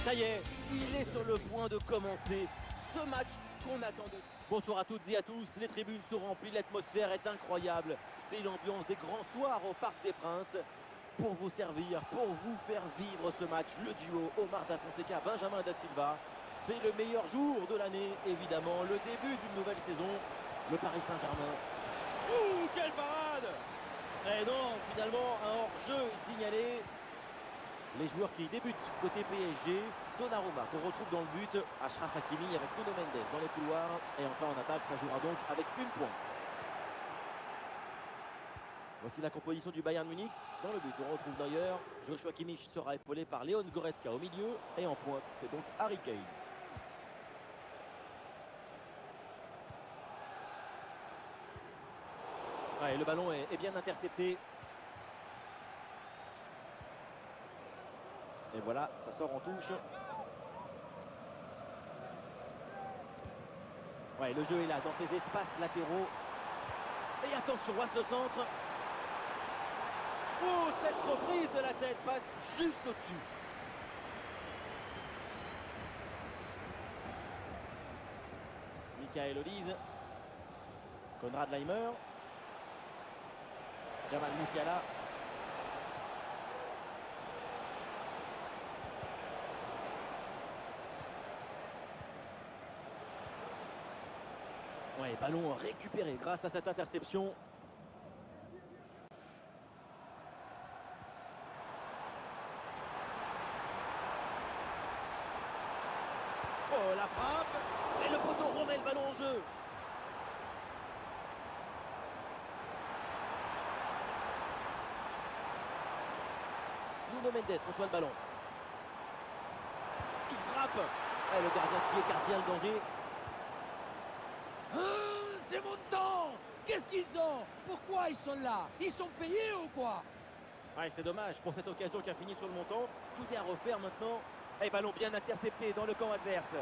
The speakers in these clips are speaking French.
Ça y est, il est sur le point de commencer ce match qu'on attendait. Bonsoir à toutes et à tous, les tribunes sont remplies, l'atmosphère est incroyable. C'est l'ambiance des grands soirs au Parc des Princes. Pour vous servir, pour vous faire vivre ce match, le duo Omar Da Fonseca, Benjamin Da Silva. C'est le meilleur jour de l'année, évidemment, le début d'une nouvelle saison. Le Paris Saint-Germain. Ouh, quelle parade! Et non, finalement, un hors-jeu signalé. Les joueurs qui débutent côté PSG, Donnarumma qu'on retrouve dans le but, Achraf Hakimi avec Nuno Mendes dans les couloirs. Et enfin en attaque, ça jouera donc avec une pointe. Voici la composition du Bayern Munich. Dans le but, on retrouve Neuer. Joshua Kimmich sera épaulé par Leon Goretzka au milieu. Et en pointe, c'est donc Harry Kane. Ouais, le ballon est bien intercepté. Et voilà, ça sort en touche. Ouais, le jeu est là, dans ces espaces latéraux. Et attention à ce centre. Oh, cette reprise de la tête passe juste au-dessus. Michael Olise. Konrad Laimer. Jamal Musiala. Ouais, ballon récupéré grâce à cette interception. Oh, la frappe. Et le poteau remet le ballon en jeu. Nuno Mendes reçoit le ballon. Il frappe. Et le gardien qui écarte bien le danger. C'est mon temps. Qu'est-ce qu'ils ont? Pourquoi ils sont là? Ils sont payés ou quoi? Ouais, c'est dommage pour cette occasion qui a fini sur le montant. Tout est à refaire maintenant. Et ballon bien intercepté dans le camp adverse.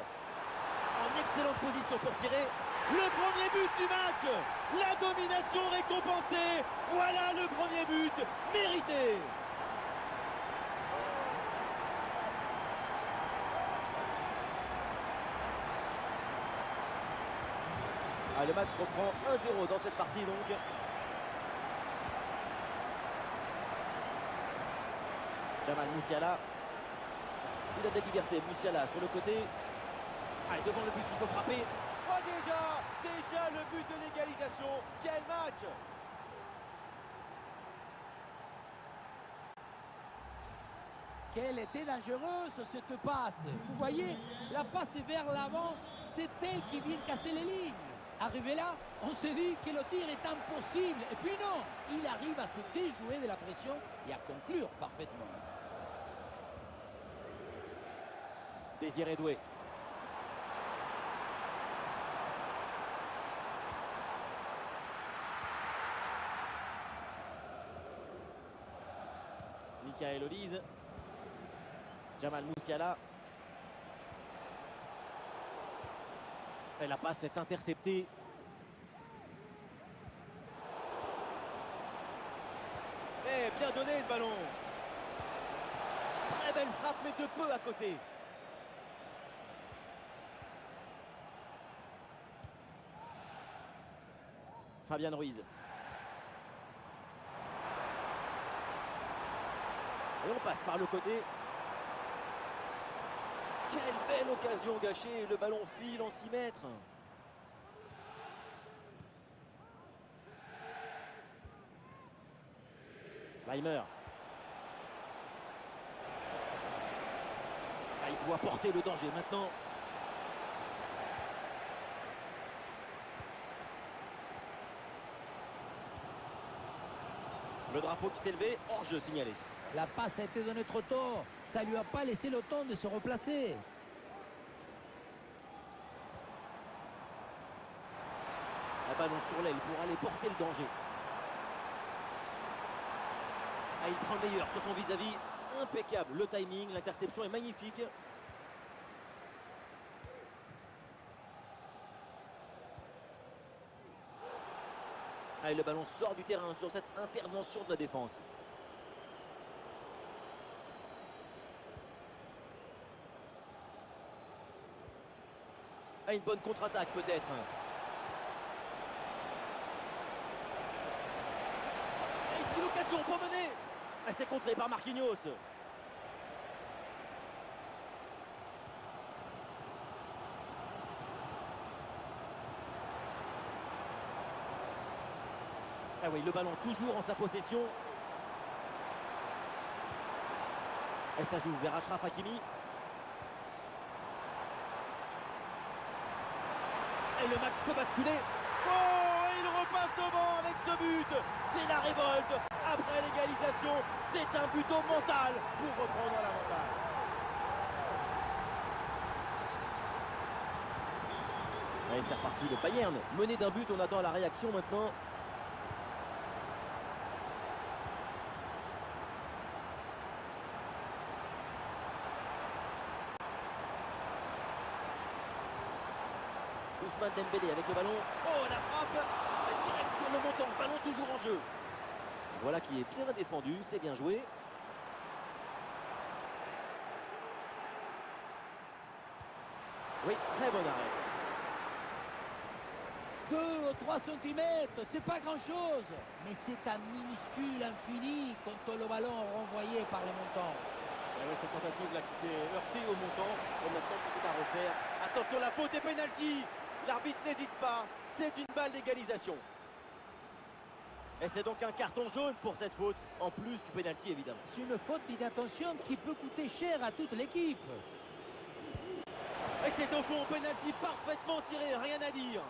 En excellente position pour tirer. Le premier but du match. La domination récompensée. Voilà le premier but mérité. Ah, le match reprend 1-0 dans cette partie donc. Jamal Musiala. Il a des libertés. Musiala sur le côté. Ah, et devant le but, il faut frapper. Oh, déjà le but de l'égalisation. Quel match! Quelle était dangereuse cette passe. Vous voyez, la passe est vers l'avant. C'est elle qui vient casser les lignes. Arrivé là, on s'est dit que le tir est impossible. Et puis non, il arrive à se déjouer de la pression et à conclure parfaitement. Désiré Doué. Michael Olise. Jamal Musiala. Et la passe est interceptée. Et bien donné ce ballon. Très belle frappe mais de peu à côté. Fabian Ruiz. Et on passe par le côté. Quelle belle occasion gâchée. Le ballon file en 6 mètres. Laimer. Ah, il faut apporter le danger maintenant. Le drapeau qui s'est levé, hors-jeu signalé. La passe a été donnée trop tôt. Ça lui a pas laissé le temps de se replacer. Un ballon sur l'aile pour aller porter le danger. Ah, il prend le meilleur sur son vis-à-vis. Impeccable le timing, l'interception est magnifique. Ah, et le ballon sort du terrain sur cette intervention de la défense. Ah, une bonne contre-attaque peut-être. Et ici l'occasion pour mener. Ah, c'est contré par Marquinhos. Ah oui, le ballon toujours en sa possession. Et ça joue vers Achraf Hakimi. Et le match peut basculer. Oh, il repasse devant avec ce but. C'est la révolte. Après l'égalisation, c'est un but au mental pour reprendre l'avantage. Allez, c'est reparti, le Bayern mené d'un but, on attend la réaction maintenant. Ousmane Dembélé avec le ballon. Oh, la frappe direct sur le montant, ballon toujours en jeu. Voilà qui est bien défendu, c'est bien joué. Oui, très bon arrêt. 2 ou 3 centimètres, c'est pas grand-chose. Mais c'est un minuscule infini contre le ballon renvoyé par le montant. Et ouais, cette tentative là qui s'est heurtée au montant. Et maintenant, tout est à refaire. Attention, la faute et pénalty. L'arbitre n'hésite pas, c'est une balle d'égalisation. Et c'est donc un carton jaune pour cette faute, en plus du pénalty évidemment. C'est une faute d'inattention qui peut coûter cher à toute l'équipe. Et c'est au fond, pénalty parfaitement tiré, rien à dire.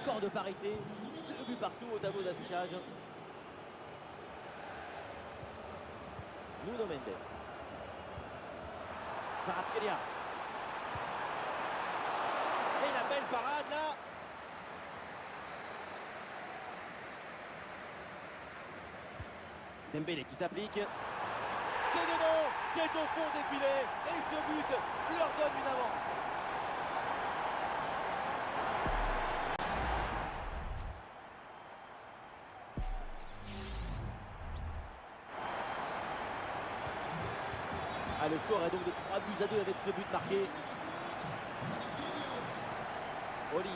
Score de parité, 2 buts partout au tableau d'affichage. Nuno Mendes. Kvaratskhelia. Et la belle parade là. Dembélé qui s'applique. C'est dedans, c'est au fond des filets. Et ce but leur donne une avance. Ah, le score est donc de 3 buts à 2 avec ce but marqué. Olise.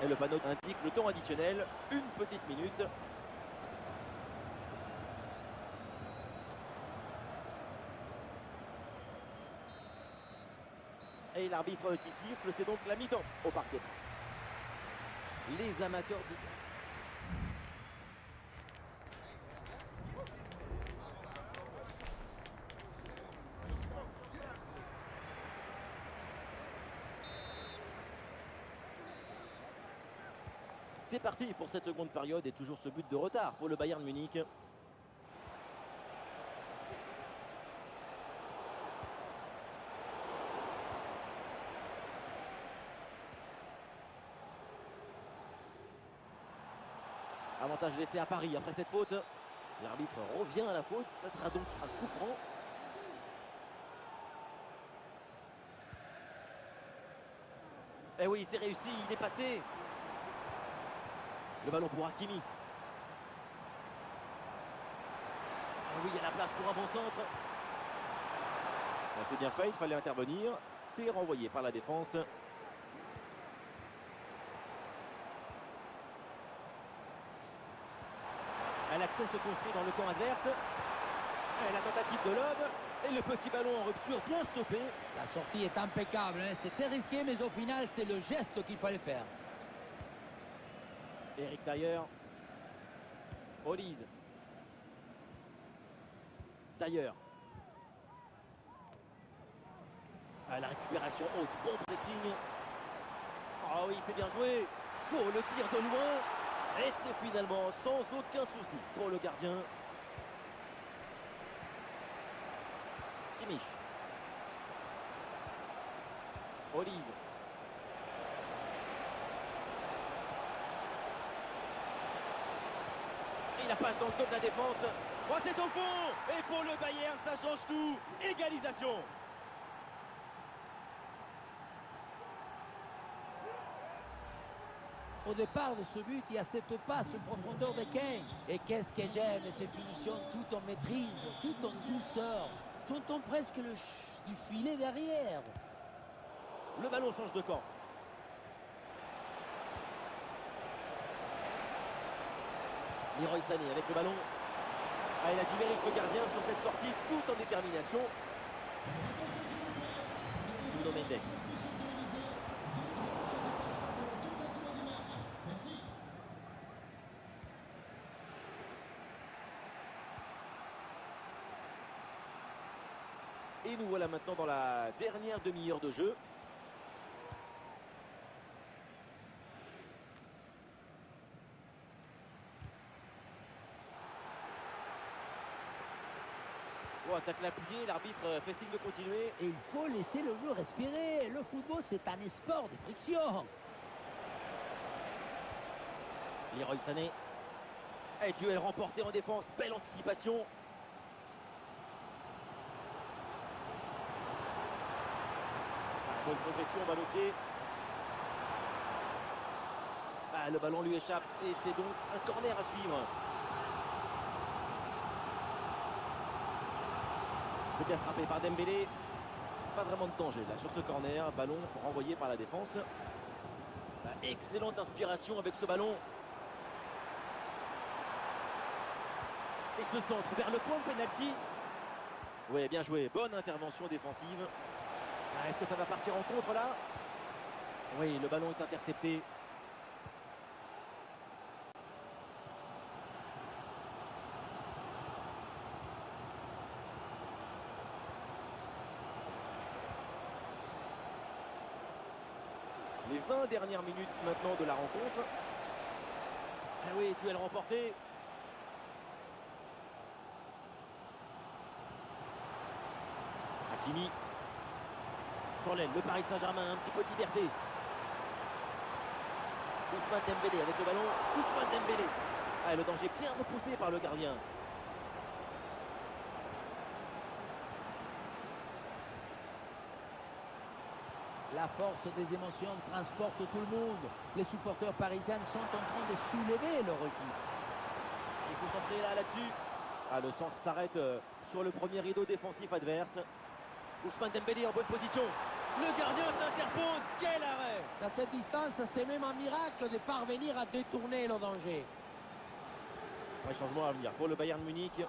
Et le panneau indique le temps additionnel, une petite minute. Et l'arbitre qui siffle, c'est donc la mi-temps au Parc des Princes. Les amateurs du... C'est parti pour cette seconde période et toujours ce but de retard pour le Bayern Munich. Avantage laissé à Paris après cette faute. L'arbitre revient à la faute, ça sera donc un coup franc. Eh oui, c'est réussi, il est passé. Le ballon pour Hakimi. Ah oui, il y a la place pour un bon centre. C'est bien fait, il fallait intervenir. C'est renvoyé par la défense. L'action se construit dans le camp adverse. Et la tentative de lob. Et le petit ballon en rupture bien stoppé. La sortie est impeccable, hein. C'était risqué, mais au final, c'est le geste qu'il fallait faire. Eric Dyer. Olise. Dyer. La récupération haute, bon pressing. Ah oui, c'est bien joué. Oh, le tir de loin. Et c'est finalement sans aucun souci pour le gardien. Kimmich. Olise. Et la passe dans le dos de la défense. Oh, c'est au fond. Et pour le Bayern, ça change tout. Égalisation. Au départ de ce but, il y a cette passe en profondeur de Kane. Et qu'est-ce que j'aime ces finitions, tout en maîtrise, tout en douceur. Tout en presque le du filet derrière. Le ballon change de camp. Leroy Sané avec le ballon. Ah, il a du mérite le gardien sur cette sortie, tout en détermination. Nuno Mendes. Et nous voilà maintenant dans la dernière demi-heure de jeu. Oh, attaque l'appuyé, l'arbitre fait signe de continuer. Et il faut laisser le jeu respirer. Le football, c'est un sport de friction. Leroy Sané. Et duel remporté en défense, belle anticipation. Bonne progression, balle au pied. Ah, le ballon lui échappe et c'est donc un corner à suivre. C'est bien frappé par Dembélé. Pas vraiment de danger là sur ce corner. Ballon renvoyé par la défense. Excellente inspiration avec ce ballon. Et ce centre vers le point de pénalty. Oui, bien joué. Bonne intervention défensive. Est-ce que ça va partir en contre là? Oui, le ballon est intercepté. Les 20 dernières minutes maintenant de la rencontre. Ah oui, duel remporté. Hakimi. Sur l'aile, le Paris Saint-Germain, un petit peu de liberté. Ousmane Dembélé avec le ballon. Ousmane Dembélé. Ah, le danger bien repoussé par le gardien. La force des émotions transporte tout le monde. Les supporters parisiens sont en train de soulever le recul. Il faut centrer là-dessus. Ah, le centre s'arrête sur le premier rideau défensif adverse. Ousmane Dembélé en bonne position. Le gardien s'interpose. Quel arrêt! À cette distance, c'est même un miracle de parvenir à détourner le danger. Un changement à venir pour le Bayern Munich.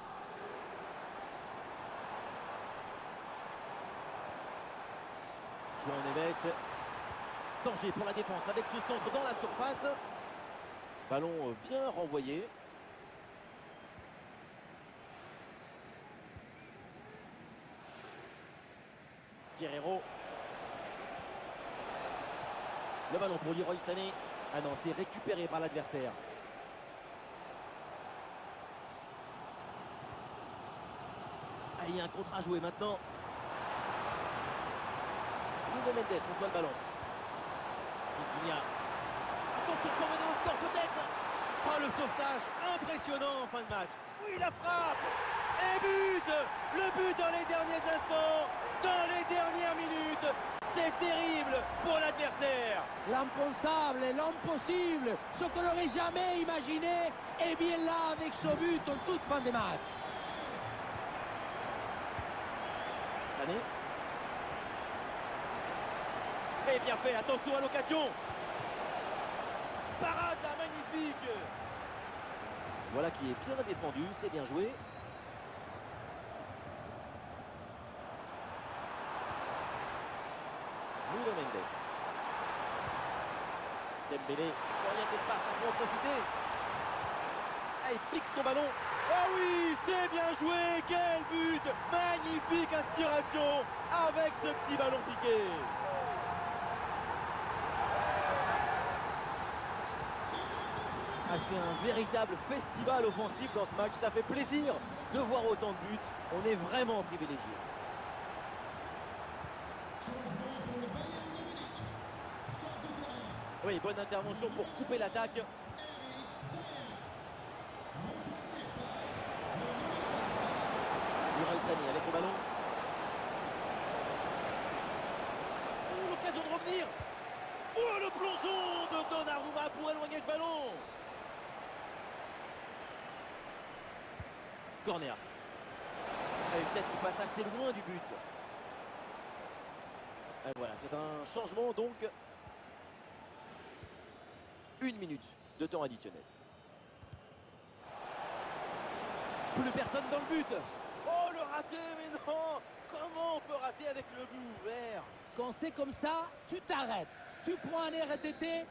João Neves. Danger pour la défense avec ce centre dans la surface. Ballon bien renvoyé. Guerreiro. Le ballon pour Leroy Sané. Ah non, c'est récupéré par l'adversaire. Ah, il y a un contre à jouer maintenant. Nuno Mendes reçoit le ballon. Vitinha. Attention pour mener au score peut-être. Oh, le sauvetage impressionnant en fin de match. Oui, la frappe. Et but. Le but dans les derniers instants. Dans les dernières minutes. C'est terrible pour l'adversaire. L'impensable, l'impossible, ce qu'on n'aurait jamais imaginé, est bien là avec ce but en toute fin de match. Sané. Et bien fait, attention à l'occasion. Parade là, magnifique. Voilà qui est bien défendu, c'est bien joué. Nuno Mendes. Dembélé. Rien d'espace, il faut en profiter. Ah, il pique son ballon. Ah oui, c'est bien joué. Quel but. Magnifique inspiration avec ce petit ballon piqué. Ah, c'est un véritable festival offensif dans ce match. Ça fait plaisir de voir autant de buts. On est vraiment privilégié. Oui, bonne intervention pour couper l'attaque. Leroy Sané avec le ballon. Oh, l'occasion de revenir. Oh, le plongeon de Donnarumma pour éloigner ce ballon. Corner. Une tête qui passe assez loin du but. Et voilà, c'est un changement donc. 1 minute de temps additionnel. Plus personne dans le but. Oh, le raté, mais non. Comment on peut rater avec le but ouvert? Quand c'est comme ça, tu t'arrêtes. Tu prends un RTT.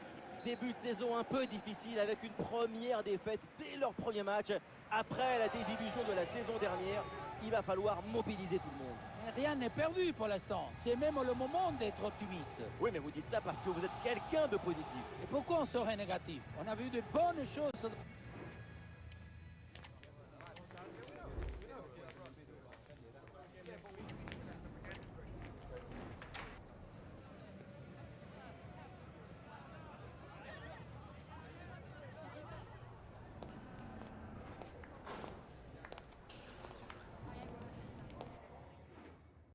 Début de saison un peu difficile avec une première défaite dès leur premier match. Après la désillusion de la saison dernière, il va falloir mobiliser tout le monde. Mais rien n'est perdu pour l'instant. C'est même le moment d'être optimiste. Oui, mais vous dites ça parce que vous êtes quelqu'un de positif. Et pourquoi on serait négatif? On a vu de bonnes choses